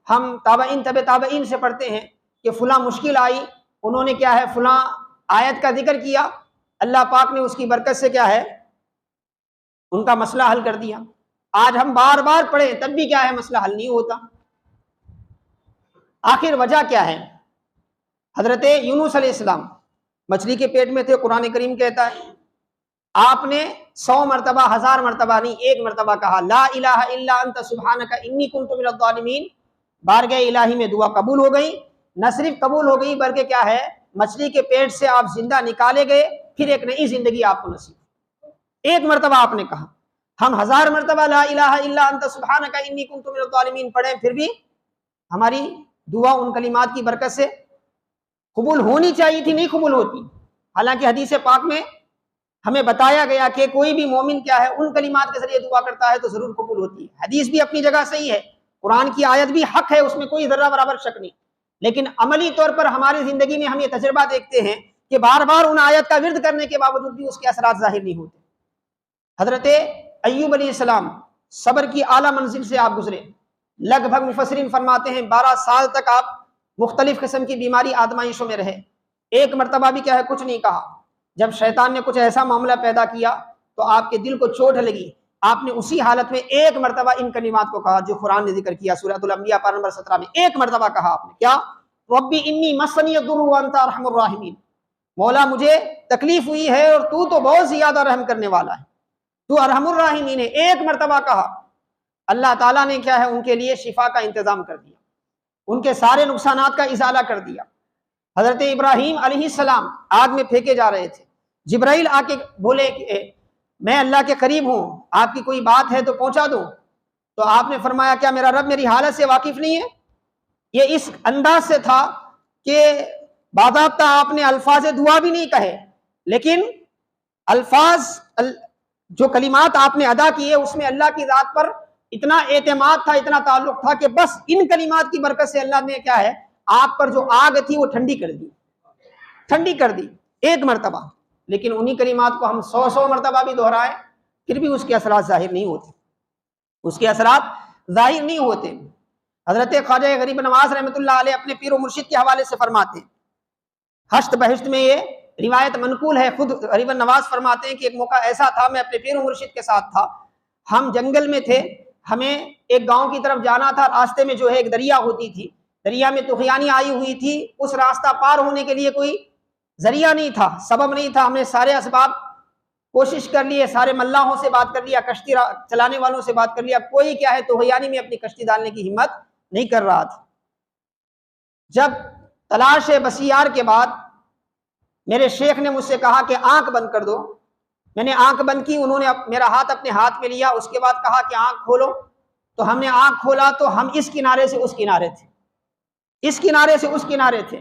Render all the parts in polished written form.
ہم تابعین طب تابعین سے پڑھتے ہیں کہ فلاں مشکل آئی، انہوں نے کیا ہے فلاں آیت کا ذکر کیا، اللہ پاک نے اس کی برکت سے کیا ہے ان کا مسئلہ حل کر دیا۔ آج ہم بار بار پڑھیں تب بھی کیا ہے مسئلہ حل نہیں ہوتا۔ آخر وجہ کیا ہے؟ حضرت یونس علیہ السلام مچھلی کے پیٹ میں تھے، قرآن کریم کہتا ہے آپ نے 100 مرتبہ 1000 مرتبہ نہیں، 1 مرتبہ کہا لا الہ الا انت سبحانک انی کنت من الظالمین، بارگاہ الہی میں دعا قبول ہو گئی۔ نہ صرف قبول ہو گئی بلکہ کیا ہے مچھلی کے پیٹ سے آپ زندہ نکالے گئے، پھر ایک نئی زندگی آپ کو نصیب۔ 1 مرتبہ آپ نے کہا، ہم 1000 مرتبہ لا الہ الا انت سبحانک انی کنت من الظالمین پڑھیں، پھر بھی ہماری دعا ان کلمات کی برکت سے قبول ہونی چاہیے تھی، نہیں قبول ہوتی۔ حالانکہ حدیث پاک میں ہمیں بتایا گیا کہ کوئی بھی مومن کیا ہے ان کلمات کے ذریعے دعا کرتا ہے تو ضرور قبول ہوتی ہے۔ حدیث بھی اپنی جگہ صحیح ہے، قرآن کی آیت بھی حق ہے، اس میں کوئی ذرہ برابر شک نہیں، لیکن عملی طور پر ہماری زندگی میں ہم یہ تجربہ دیکھتے ہیں کہ بار بار ان آیت کا ورد کرنے کے باوجود بھی اس کے اثرات ظاہر نہیں ہوتے۔ حضرت ایوب علیہ السلام صبر کی اعلیٰ منزل سے آپ گزرے، لگ بھگ مفسرین فرماتے ہیں 12 سال تک آپ مختلف قسم کی بیماری آزمائشوں میں رہے، 1 مرتبہ بھی کیا ہے کچھ نہیں کہا۔ جب شیطان نے کچھ ایسا معاملہ پیدا کیا تو آپ کے دل کو چوٹ لگی، آپ نے اسی حالت میں 1 مرتبہ ان کلمات کو کہا جو قرآن نے ذکر کیا سورۃ الانبیاء پارہ نمبر 17 میں 1 مرتبہ کہا آپ نے، کیا؟ ربی انی مسنی الضر وانت ارحم الراحمین، مولا مجھے تکلیف ہوئی ہے اور تو تو بہت زیادہ رحم کرنے والا ہے، تو ارحم الراحمین ہے۔ 1 مرتبہ کہا، اللہ تعالیٰ نے کیا ہے ان کے لیے شفا کا انتظام کر دیا، ان کے سارے نقصانات کا ازالہ کر دیا۔ حضرت ابراہیم علیہ السلام آگ میں پھینکے جا رہے تھے، جبرائیل آ کے بولے کہ میں اللہ کے قریب ہوں، آپ کی کوئی بات ہے تو پہنچا دوں، تو آپ نے فرمایا کیا میرا رب میری حالت سے واقف نہیں ہے؟ یہ اس انداز سے تھا کہ باضابطہ آپ نے الفاظ دعا بھی نہیں کہے، لیکن الفاظ جو کلمات آپ نے ادا کیے اس میں اللہ کی ذات پر اتنا اعتماد تھا، اتنا تعلق تھا کہ بس ان کلمات کی برکت سے اللہ نے کیا ہے آپ پر جو آگ تھی وہ ٹھنڈی کر دی 1 مرتبہ۔ لیکن انہی کلمات کو ہم 100 مرتبہ بھی دہرائیں پھر بھی اس کے اثرات ظاہر نہیں ہوتے، حضرت خواجہ غریب نواز رحمۃ اللہ علیہ اپنے پیر و مرشد کے حوالے سے فرماتے ہیں، ہشت بہشت میں یہ روایت منقول ہے، خود غریب نواز فرماتے ہیں کہ ایک موقع ایسا تھا میں اپنے پیر و مرشد کے ساتھ تھا، ہم جنگل میں تھے، ہمیں ایک گاؤں کی طرف جانا تھا، راستے میں جو ہے ایک دریا ہوتی تھی، دریا میں طغیانی آئی ہوئی تھی، اس راستہ پار ہونے کے لیے کوئی ذریعہ نہیں تھا، سبب نہیں تھا، ہم نے سارے اسباب کوشش کر لیے، سارے ملاحوں سے بات کر لیا، کشتی چلانے والوں سے بات کر لیا، کوئی کیا ہے طغیانی میں اپنی کشتی ڈالنے کی ہمت نہیں کر رہا تھا۔ جب تلاش بسیار کے بعد میرے شیخ نے مجھ سے کہا کہ آنکھ بند کر دو، میں نے آنکھ بند کی، انہوں نے میرا ہاتھ اپنے ہاتھ میں لیا، اس کے بعد کہا کہ آنکھ کھولو، تو ہم نے آنکھ کھولا تو ہم اس کنارے سے اس کنارے تھے، اس کنارے سے اس کنارے تھے۔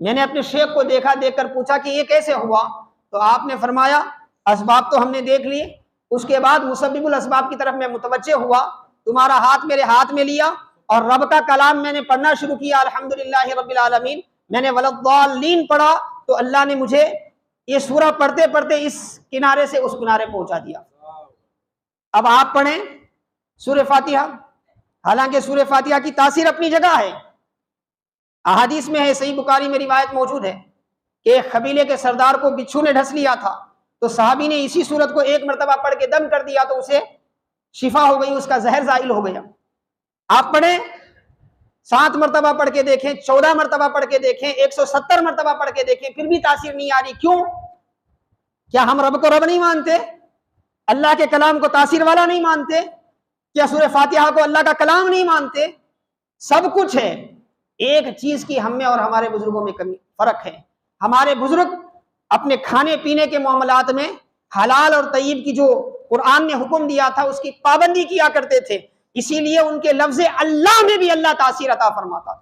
میں نے اپنے شیخ کو دیکھ کر پوچھا کہ یہ کیسے ہوا؟ تو آپ نے فرمایا اسباب تو ہم نے دیکھ لیے، اس کے بعد مسبب الاسباب کی طرف میں متوجہ ہوا، تمہارا ہاتھ میرے ہاتھ میں لیا اور رب کا کلام میں نے پڑھنا شروع کیا، الحمدللہ رب العالمین، میں نے ولضالین پڑھا تو اللہ نے مجھے یہ سورہ پڑھتے پڑھتے اس کنارے سے اس کنارے پہنچا دیا۔ اب آپ پڑھیں سورہ فاتحہ، حالانکہ سورہ فاتحہ کی تاثیر اپنی جگہ ہے، احادیث میں ہے، صحیح بخاری میں روایت موجود ہے کہ ایک قبیلے کے سردار کو بچھو نے ڈھس لیا تھا، تو صحابی نے اسی سورت کو 1 مرتبہ پڑھ کے دم کر دیا تو اسے شفا ہو گئی، اس کا زہر زائل ہو گیا۔ آپ پڑھیں 7 مرتبہ پڑھ کے دیکھیں، 14 مرتبہ پڑھ کے دیکھیں، 170 مرتبہ پڑھ کے دیکھیں، پھر بھی تاثیر نہیں آ رہی، کیوں؟ کیا ہم رب کو رب نہیں مانتے؟ اللہ کے کلام کو تاثیر والا نہیں مانتے؟ کیا سورہ فاتحہ کو اللہ کا کلام نہیں مانتے؟ سب کچھ ہے، ایک چیز کی ہم میں اور ہمارے بزرگوں میں فرق ہے، ہمارے بزرگ اپنے کھانے پینے کے معاملات میں حلال اور طیب کی جو قرآن نے حکم دیا تھا اس کی پابندی کیا کرتے تھے، اسی لیے ان کے لفظ اللہ میں بھی اللہ تاثیر عطا فرماتا تھا۔